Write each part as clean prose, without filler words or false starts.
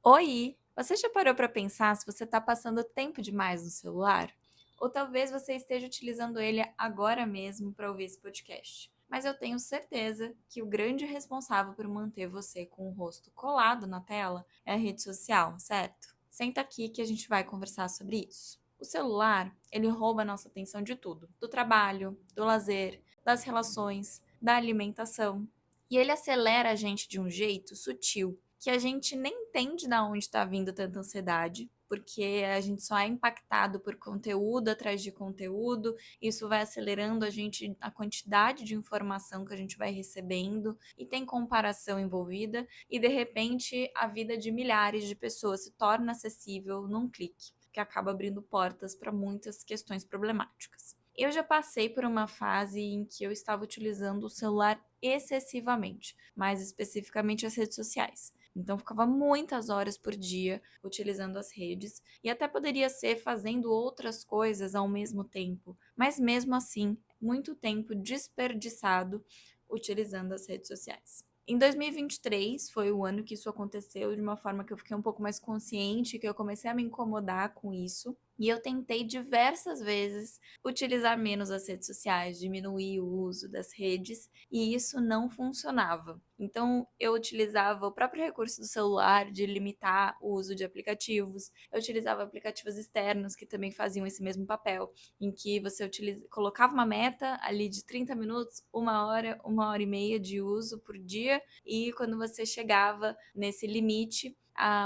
Oi! Você já parou para pensar se você está passando tempo demais no celular? Ou talvez você esteja utilizando ele agora mesmo para ouvir esse podcast. Mas eu tenho certeza que o grande responsável por manter você com o rosto colado na tela é a rede social, certo? Senta aqui que a gente vai conversar sobre isso. O celular, ele rouba a nossa atenção de tudo, do trabalho, do lazer, das relações, da alimentação. E ele acelera a gente de um jeito sutil que a gente nem entende de onde está vindo tanta ansiedade, porque a gente só é impactado por conteúdo atrás de conteúdo, isso vai acelerando a gente, a quantidade de informação que a gente vai recebendo, e tem comparação envolvida, e de repente a vida de milhares de pessoas se torna acessível num clique, que acaba abrindo portas para muitas questões problemáticas. Eu já passei por uma fase em que eu estava utilizando o celular excessivamente, mais especificamente as redes sociais. Então, ficava muitas horas por dia utilizando as redes e até poderia ser fazendo outras coisas ao mesmo tempo, mas mesmo assim, muito tempo desperdiçado utilizando as redes sociais. Em 2023 foi o ano que isso aconteceu de uma forma que eu fiquei um pouco mais consciente, que eu comecei a me incomodar com isso. E eu tentei diversas vezes utilizar menos as redes sociais, diminuir o uso das redes, e isso não funcionava. Então, eu utilizava o próprio recurso do celular de limitar o uso de aplicativos, eu utilizava aplicativos externos que também faziam esse mesmo papel, em que você colocava uma meta ali de 30 minutos, uma hora e meia de uso por dia, e quando você chegava nesse limite,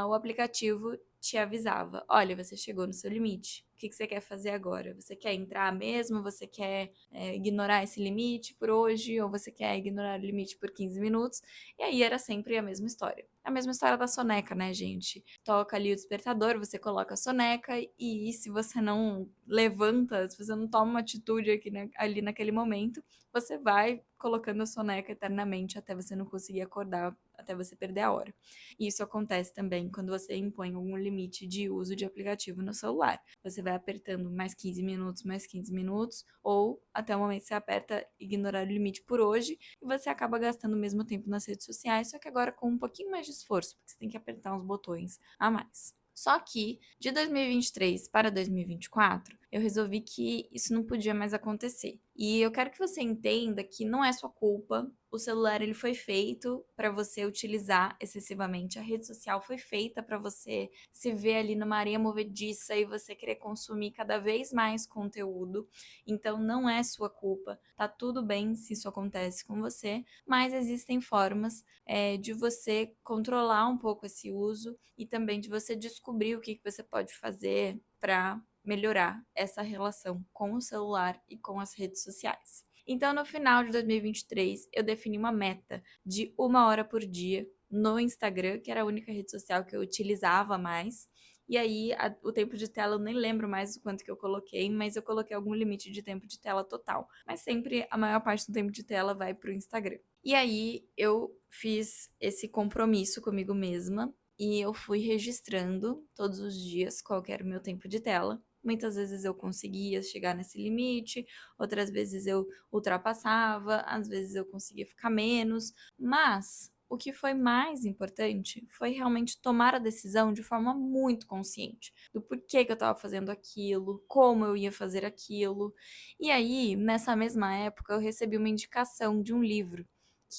o aplicativo te avisava: olha, você chegou no seu limite. O que você quer fazer agora? Você quer entrar mesmo? Você quer ignorar esse limite por hoje? Ou você quer ignorar o limite por 15 minutos? E aí era sempre a mesma história. A mesma história da soneca, né, gente? Toca ali o despertador, você coloca a soneca e se você não levanta, se você não toma uma atitude aqui, né, ali naquele momento, você vai colocando a soneca eternamente até você não conseguir acordar, até você perder a hora. E isso acontece também quando você impõe algum limite de uso de aplicativo no celular. Você vai apertando mais 15 minutos, ou até o momento que você aperta ignorar o limite por hoje, e você acaba gastando o mesmo tempo nas redes sociais, só que agora com um pouquinho mais de esforço, porque você tem que apertar uns botões a mais. Só que de 2023 para 2024, eu resolvi que isso não podia mais acontecer. E eu quero que você entenda que não é sua culpa. O celular ele foi feito para você utilizar excessivamente. A rede social foi feita para você se ver ali numa areia movediça e você querer consumir cada vez mais conteúdo. Então não é sua culpa. Tá tudo bem se isso acontece com você, mas existem formas de você controlar um pouco esse uso e também de você descobrir o que você pode fazer para melhorar essa relação com o celular e com as redes sociais. Então, no final de 2023, eu defini uma meta de 1 hora por dia no Instagram, que era a única rede social que eu utilizava mais. E aí, o tempo de tela, eu nem lembro mais o quanto que eu coloquei, mas eu coloquei algum limite de tempo de tela total. Mas sempre a maior parte do tempo de tela vai para o Instagram. E aí, eu fiz esse compromisso comigo mesma e eu fui registrando todos os dias qual que era o meu tempo de tela. Muitas vezes eu conseguia chegar nesse limite, outras vezes eu ultrapassava, às vezes eu conseguia ficar menos, mas o que foi mais importante foi realmente tomar a decisão de forma muito consciente do porquê que eu estava fazendo aquilo, como eu ia fazer aquilo. E aí, nessa mesma época, eu recebi uma indicação de um livro,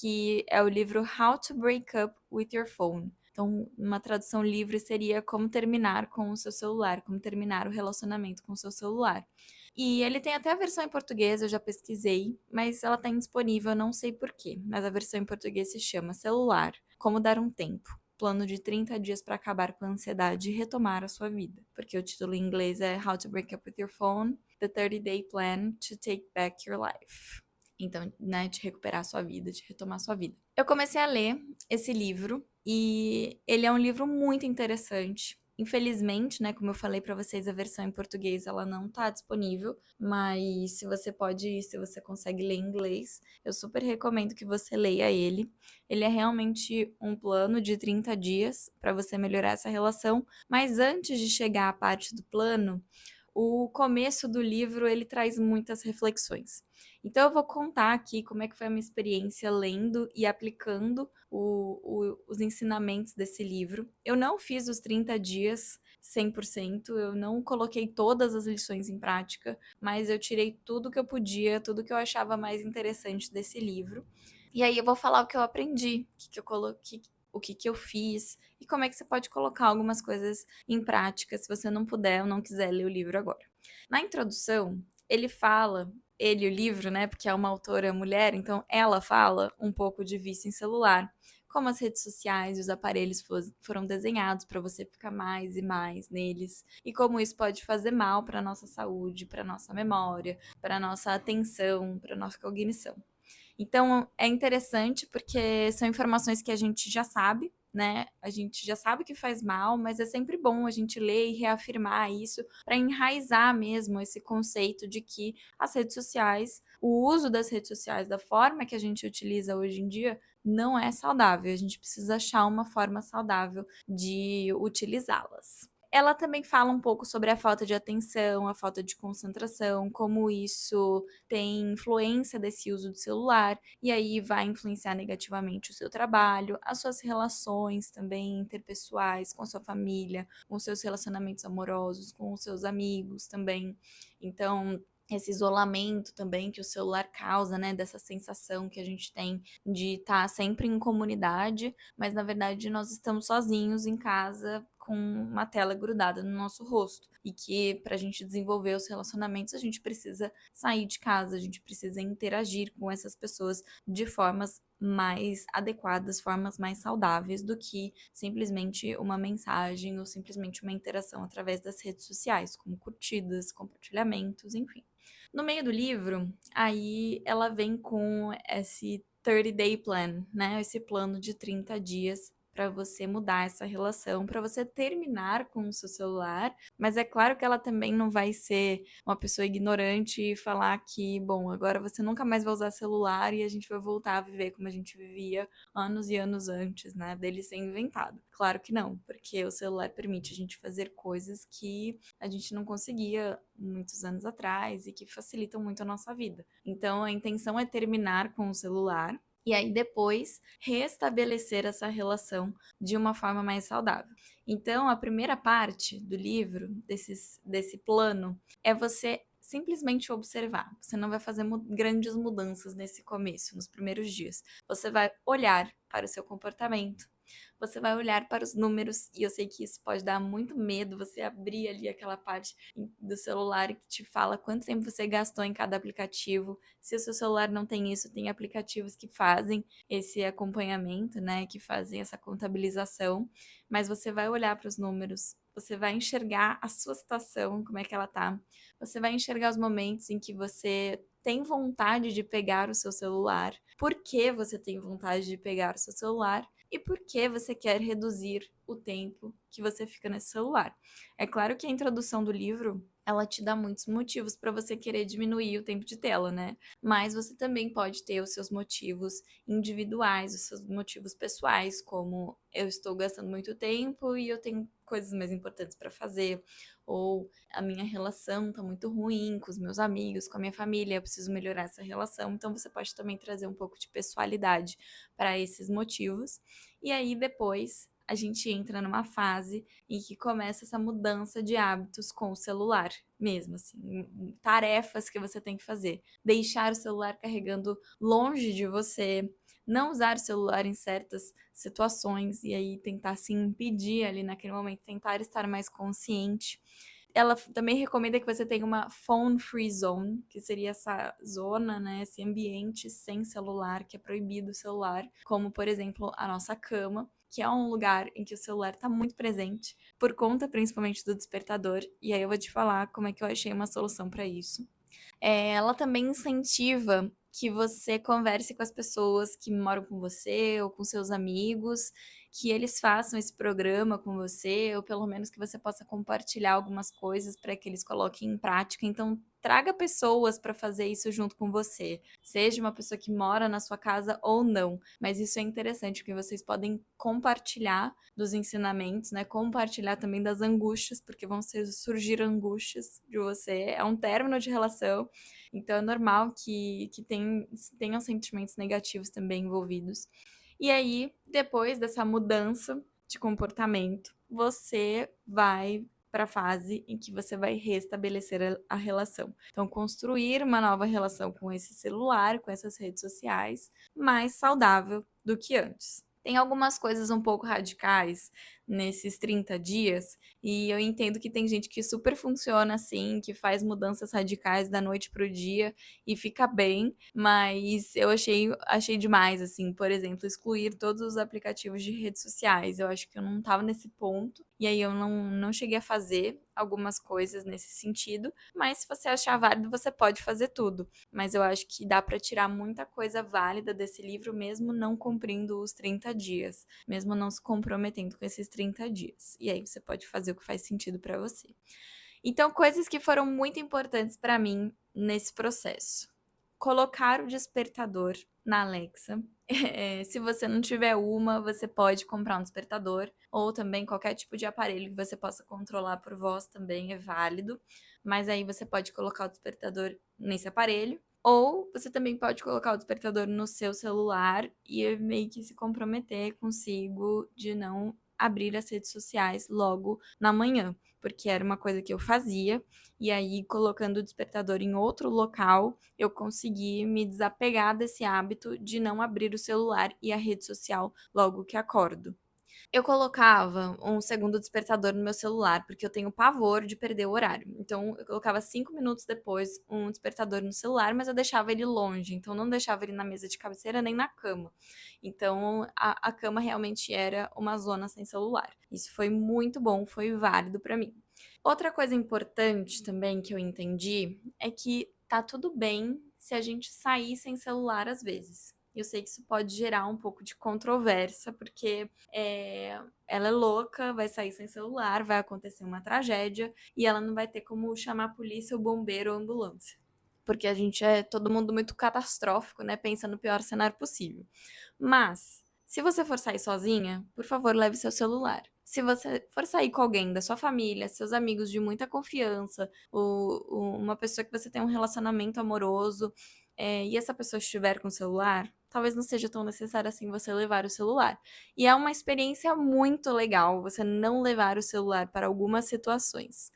que é o livro How to Break Up with Your Phone. Então, uma tradução livre seria como terminar com o seu celular, como terminar o relacionamento com o seu celular. E ele tem até a versão em português, eu já pesquisei, mas ela está indisponível, eu não sei porquê. Mas a versão em português se chama Celular, Como Dar um Tempo. Plano de 30 dias para acabar com a ansiedade e retomar a sua vida. Porque o título em inglês é How to Break Up with Your Phone, The 30-Day Plan to Take Back Your Life. Então, né, de recuperar a sua vida, de retomar a sua vida. Eu comecei a ler esse livro e ele é um livro muito interessante. Infelizmente, né, como eu falei pra vocês, a versão em português ela não tá disponível, mas se você consegue ler em inglês, eu super recomendo que você leia ele. Ele é realmente um plano de 30 dias para você melhorar essa relação, mas antes de chegar à parte do plano, o começo do livro ele traz muitas reflexões. Então eu vou contar aqui como é que foi a minha experiência lendo e aplicando os ensinamentos desse livro. Eu não fiz os 30 dias 100%, eu não coloquei todas as lições em prática, mas eu tirei tudo que eu podia, tudo que eu achava mais interessante desse livro. E aí eu vou falar o que eu aprendi, o que eu coloquei, o que eu fiz e como é que você pode colocar algumas coisas em prática se você não puder ou não quiser ler o livro agora. Na introdução, ele fala, ele, o livro, né, porque é uma autora mulher, então ela fala um pouco de vício em celular, como as redes sociais e os aparelhos foram desenhados para você ficar mais e mais neles, e como isso pode fazer mal para nossa saúde, para nossa memória, para nossa atenção, para nossa cognição. Então é interessante porque são informações que a gente já sabe, né? A gente já sabe que faz mal, mas é sempre bom a gente ler e reafirmar isso para enraizar mesmo esse conceito de que as redes sociais, o uso das redes sociais da forma que a gente utiliza hoje em dia não é saudável. A gente precisa achar uma forma saudável de utilizá-las. Ela também fala um pouco sobre a falta de atenção, a falta de concentração, como isso tem influência desse uso do celular, e aí vai influenciar negativamente o seu trabalho, as suas relações também interpessoais com a sua família, com os seus relacionamentos amorosos, com os seus amigos também. Então, esse isolamento também que o celular causa, né, dessa sensação que a gente tem de estar sempre em comunidade, mas na verdade nós estamos sozinhos em casa com uma tela grudada no nosso rosto. E que para a gente desenvolver os relacionamentos, a gente precisa sair de casa, a gente precisa interagir com essas pessoas de formas mais adequadas, formas mais saudáveis do que simplesmente uma mensagem ou simplesmente uma interação através das redes sociais, como curtidas, compartilhamentos, enfim. No meio do livro, aí ela vem com esse 30-day plan, né? Esse plano de 30 dias para você mudar essa relação, para você terminar com o seu celular, mas é claro que ela também não vai ser uma pessoa ignorante e falar que, bom, agora você nunca mais vai usar celular e a gente vai voltar a viver como a gente vivia anos e anos antes, né, dele ser inventado. Claro que não, porque o celular permite a gente fazer coisas que a gente não conseguia muitos anos atrás e que facilitam muito a nossa vida. Então a intenção é terminar com o celular e aí depois restabelecer essa relação de uma forma mais saudável. Então, a primeira parte do livro, desse plano, é você simplesmente observar. Você não vai fazer grandes mudanças nesse começo, nos primeiros dias. Você vai olhar para o seu comportamento, você vai olhar para os números, e eu sei que isso pode dar muito medo, você abrir ali aquela parte do celular que te fala quanto tempo você gastou em cada aplicativo. Se o seu celular não tem isso, tem aplicativos que fazem esse acompanhamento, né, que fazem essa contabilização, mas você vai olhar para os números, você vai enxergar a sua situação, como é que ela tá. Você vai enxergar os momentos em que você tem vontade de pegar o seu celular, por que você tem vontade de pegar o seu celular e por que você quer reduzir o tempo que você fica nesse celular. É claro que a introdução do livro, ela te dá muitos motivos para você querer diminuir o tempo de tela, né? Mas você também pode ter os seus motivos individuais, os seus motivos pessoais, como eu estou gastando muito tempo e eu tenho coisas mais importantes para fazer, ou a minha relação está muito ruim com os meus amigos, com a minha família, eu preciso melhorar essa relação. Então você pode também trazer um pouco de pessoalidade para esses motivos. E aí depois a gente entra numa fase em que começa essa mudança de hábitos com o celular mesmo, assim, tarefas que você tem que fazer. Deixar o celular carregando longe de você, não usar o celular em certas situações e aí tentar se impedir ali naquele momento, tentar estar mais consciente. Ela também recomenda que você tenha uma phone free zone, que seria essa zona, né, esse ambiente sem celular, que é proibido o celular, como por exemplo a nossa cama, que é um lugar em que o celular está muito presente, por conta principalmente do despertador, e aí eu vou te falar como é que eu achei uma solução para isso. Ela também incentiva que você converse com as pessoas que moram com você ou com seus amigos que eles façam esse programa com você, ou pelo menos que você possa compartilhar algumas coisas para que eles coloquem em prática. Então, traga pessoas para fazer isso junto com você, seja uma pessoa que mora na sua casa ou não. Mas isso é interessante, porque vocês podem compartilhar dos ensinamentos, né? Compartilhar também das angústias, porque vão surgir angústias de você. É um término de relação, então é normal que tenham sentimentos negativos também envolvidos. E aí, depois dessa mudança de comportamento, você vai para a fase em que você vai restabelecer a relação. Então, construir uma nova relação com esse celular, com essas redes sociais, mais saudável do que antes. Tem algumas coisas um pouco radicais nesses 30 dias, e eu entendo que tem gente que super funciona assim, que faz mudanças radicais da noite pro dia e fica bem, mas eu achei demais, assim, por exemplo, excluir todos os aplicativos de redes sociais. Eu acho que eu não tava nesse ponto, e aí eu não cheguei a fazer algumas coisas nesse sentido, mas se você achar válido, você pode fazer tudo. Mas eu acho que dá para tirar muita coisa válida desse livro, mesmo não cumprindo os 30 dias, mesmo não se comprometendo com esses 30 dias. E aí você pode fazer o que faz sentido para você. Então, coisas que foram muito importantes para mim nesse processo. Colocar o despertador na Alexa. Se você não tiver uma, você pode comprar um despertador, ou também qualquer tipo de aparelho que você possa controlar por voz também é válido. Mas aí você pode colocar o despertador nesse aparelho. Ou você também pode colocar o despertador no seu celular e meio que se comprometer consigo de não abrir as redes sociais logo na manhã, porque era uma coisa que eu fazia, e aí colocando o despertador em outro local, eu consegui me desapegar desse hábito de não abrir o celular e a rede social logo que acordo. Eu colocava um segundo despertador no meu celular, porque eu tenho pavor de perder o horário. Então, eu colocava 5 minutos depois um despertador no celular, mas eu deixava ele longe. Então, não deixava ele na mesa de cabeceira nem na cama. Então, a cama realmente era uma zona sem celular. Isso foi muito bom, foi válido pra mim. Outra coisa importante também que eu entendi é que tá tudo bem se a gente sair sem celular às vezes. Eu sei que isso pode gerar um pouco de controvérsia, porque ela é louca, vai sair sem celular, vai acontecer uma tragédia e ela não vai ter como chamar a polícia, o bombeiro ou a ambulância. Porque a gente é todo mundo muito catastrófico, né? Pensa no pior cenário possível. Mas, se você for sair sozinha, por favor, leve seu celular. Se você for sair com alguém da sua família, seus amigos de muita confiança, uma pessoa que você tem um relacionamento amoroso, e essa pessoa estiver com o celular, talvez não seja tão necessário assim você levar o celular. E é uma experiência muito legal você não levar o celular para algumas situações.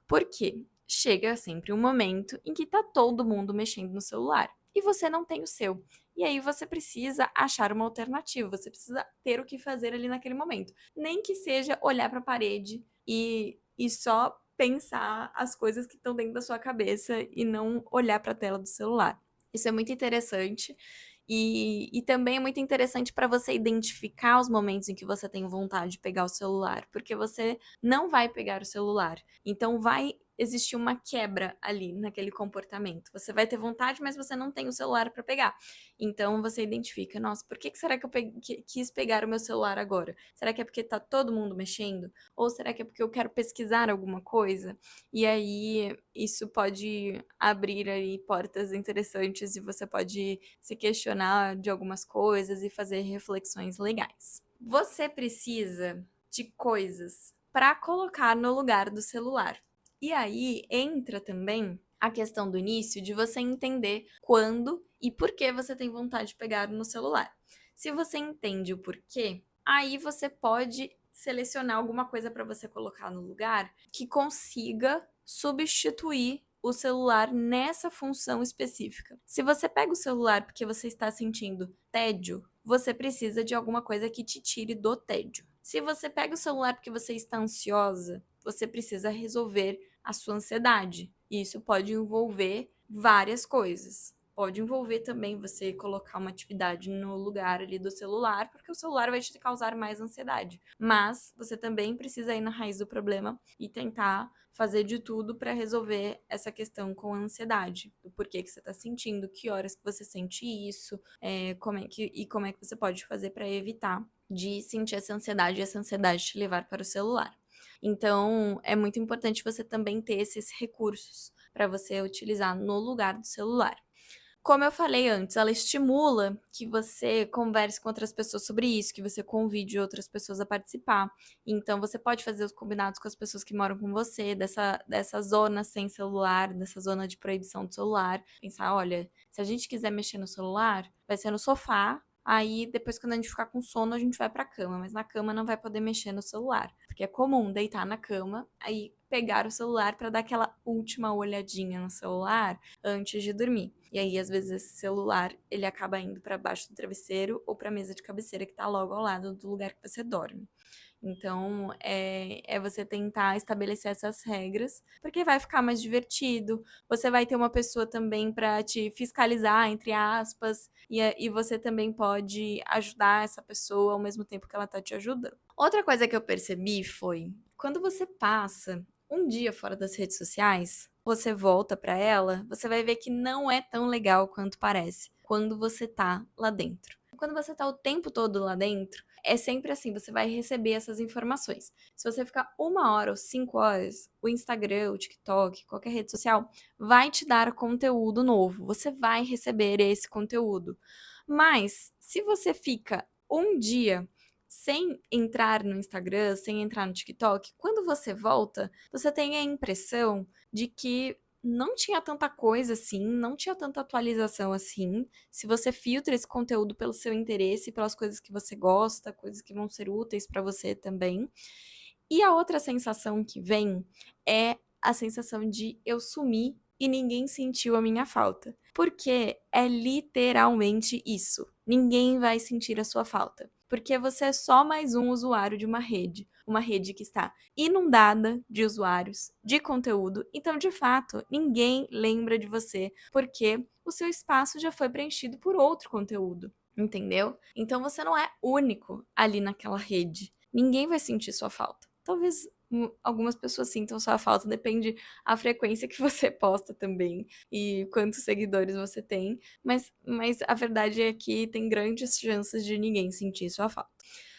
Por quê? Chega sempre um momento em que tá todo mundo mexendo no celular e você não tem o seu. E aí você precisa achar uma alternativa, você precisa ter o que fazer ali naquele momento. Nem que seja olhar para a parede e só pensar as coisas que estão dentro da sua cabeça e não olhar para a tela do celular. Isso é muito interessante. E também é muito interessante para você identificar os momentos em que você tem vontade de pegar o celular, porque você não vai pegar o celular. Então vai existir uma quebra ali naquele comportamento. Você vai ter vontade, mas você não tem o celular para pegar. Então você identifica, nossa, por que será que eu quis pegar o meu celular agora? Será que é porque tá todo mundo mexendo? Ou será que é porque eu quero pesquisar alguma coisa? E aí isso pode abrir aí portas interessantes e você pode se questionar de algumas coisas e fazer reflexões legais. Você precisa de coisas para colocar no lugar do celular. E aí entra também a questão do início de você entender quando e por que você tem vontade de pegar no celular. Se você entende o porquê, aí você pode selecionar alguma coisa para você colocar no lugar que consiga substituir o celular nessa função específica. Se você pega o celular porque você está sentindo tédio, você precisa de alguma coisa que te tire do tédio. Se você pega o celular porque você está ansiosa, você precisa resolver a sua ansiedade. E isso pode envolver várias coisas. Pode envolver também você colocar uma atividade no lugar ali do celular, porque o celular vai te causar mais ansiedade. Mas você também precisa ir na raiz do problema e tentar fazer de tudo para resolver essa questão com a ansiedade. Do porquê que você está sentindo, que horas que você sente isso, como é que você pode fazer para evitar de sentir essa ansiedade e essa ansiedade te levar para o celular. Então, é muito importante você também ter esses recursos para você utilizar no lugar do celular. Como eu falei antes, ela estimula que você converse com outras pessoas sobre isso, que você convide outras pessoas a participar. Então, você pode fazer os combinados com as pessoas que moram com você, dessa zona sem celular, dessa zona de proibição do celular. Pensar, olha, se a gente quiser mexer no celular, vai ser no sofá. Aí, depois, quando a gente ficar com sono, a gente vai pra cama. Mas na cama não vai poder mexer no celular. Porque é comum deitar na cama, aí pegar o celular pra dar aquela última olhadinha no celular antes de dormir. E aí, às vezes, esse celular, ele acaba indo para baixo do travesseiro ou para a mesa de cabeceira que tá logo ao lado do lugar que você dorme. Então, é você tentar estabelecer essas regras, porque vai ficar mais divertido. Você vai ter uma pessoa também para te fiscalizar, entre aspas, e você também pode ajudar essa pessoa ao mesmo tempo que ela tá te ajudando. Outra coisa que eu percebi foi, quando você passa um dia fora das redes sociais, você volta para ela, você vai ver que não é tão legal quanto parece quando você tá lá dentro. Quando você tá o tempo todo lá dentro, é sempre assim, você vai receber essas informações. Se você ficar 1 hora ou 5 horas, o Instagram, o TikTok, qualquer rede social, vai te dar conteúdo novo. Você vai receber esse conteúdo. Mas, se você fica um dia sem entrar no Instagram, sem entrar no TikTok, quando você volta, você tem a impressão de que não tinha tanta coisa assim, não tinha tanta atualização assim. Se você filtra esse conteúdo pelo seu interesse, pelas coisas que você gosta, coisas que vão ser úteis para você também. E a outra sensação que vem é a sensação de eu sumi e ninguém sentiu a minha falta. Porque é literalmente isso. Ninguém vai sentir a sua falta. Porque você é só mais um usuário de uma rede que está inundada de usuários, de conteúdo. Então, de fato, ninguém lembra de você, porque o seu espaço já foi preenchido por outro conteúdo, entendeu? Então, você não é único ali naquela rede. Ninguém vai sentir sua falta. Talvez algumas pessoas sintam sua falta, depende a frequência que você posta também e quantos seguidores você tem, mas a verdade é que tem grandes chances de ninguém sentir sua falta.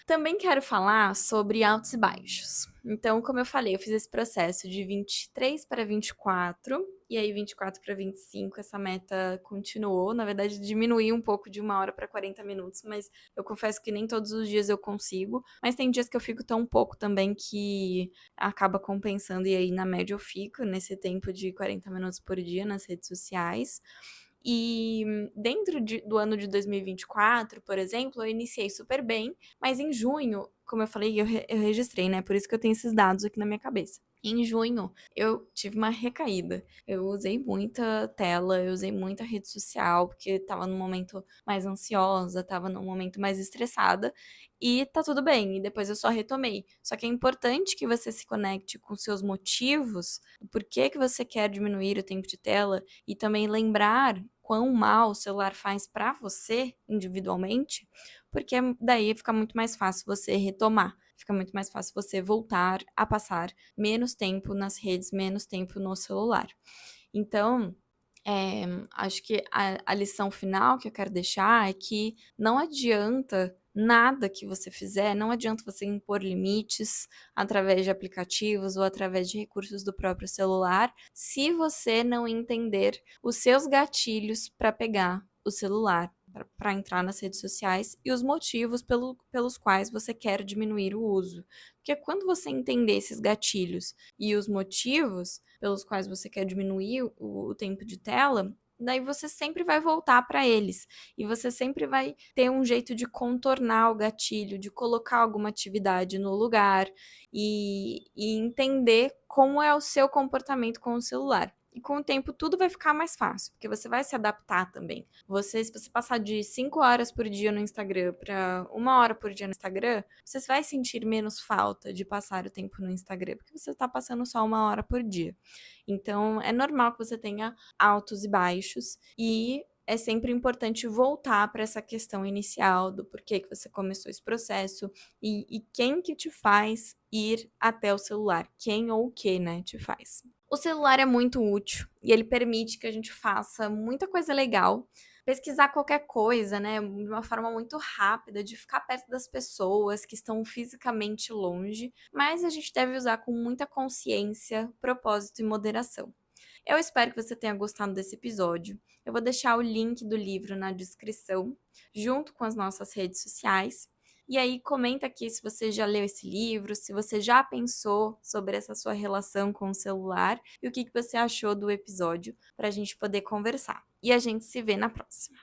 Também quero falar sobre altos e baixos. Então, como eu falei, eu fiz esse processo de 23 para 24, e aí 24 para 25, essa meta continuou. Na verdade, diminuí um pouco de 1 hora para 40 minutos, mas eu confesso que nem todos os dias eu consigo. Mas tem dias que eu fico tão pouco também que acaba compensando, e aí na média eu fico nesse tempo de 40 minutos por dia nas redes sociais. E dentro do ano de 2024, por exemplo, eu iniciei super bem, mas em junho, como eu falei, eu registrei, né? Por isso que eu tenho esses dados aqui na minha cabeça. Em junho, eu tive uma recaída. Eu usei muita tela, eu usei muita rede social, porque tava num momento mais ansiosa, tava num momento mais estressada, e tá tudo bem. E depois eu só retomei. Só que é importante que você se conecte com seus motivos, por que que você quer diminuir o tempo de tela, e também lembrar quão mal o celular faz para você individualmente, porque daí fica muito mais fácil você retomar, fica muito mais fácil você voltar a passar menos tempo nas redes, menos tempo no celular. Então, acho que a lição final que eu quero deixar é que não adianta nada que você fizer, não adianta você impor limites através de aplicativos ou através de recursos do próprio celular, se você não entender os seus gatilhos para pegar o celular, para entrar nas redes sociais e os motivos pelos quais você quer diminuir o uso. Porque quando você entender esses gatilhos e os motivos pelos quais você quer diminuir o tempo de tela, daí você sempre vai voltar para eles. E você sempre vai ter um jeito de contornar o gatilho, de colocar alguma atividade no lugar e entender como é o seu comportamento com o celular. E com o tempo tudo vai ficar mais fácil, porque você vai se adaptar também. Se você passar de 5 horas por dia no Instagram para 1 hora por dia no Instagram, você vai sentir menos falta de passar o tempo no Instagram, porque você está passando só 1 hora por dia. Então, é normal que você tenha altos e baixos, e é sempre importante voltar para essa questão inicial do porquê que você começou esse processo e quem que te faz ir até o celular, quem ou o que, né, te faz. O celular é muito útil e ele permite que a gente faça muita coisa legal, pesquisar qualquer coisa, né, de uma forma muito rápida, de ficar perto das pessoas que estão fisicamente longe, mas a gente deve usar com muita consciência, propósito e moderação. Eu espero que você tenha gostado desse episódio. Eu vou deixar o link do livro na descrição, junto com as nossas redes sociais. E aí, comenta aqui se você já leu esse livro, se você já pensou sobre essa sua relação com o celular e o que você achou do episódio, para a gente poder conversar. E a gente se vê na próxima.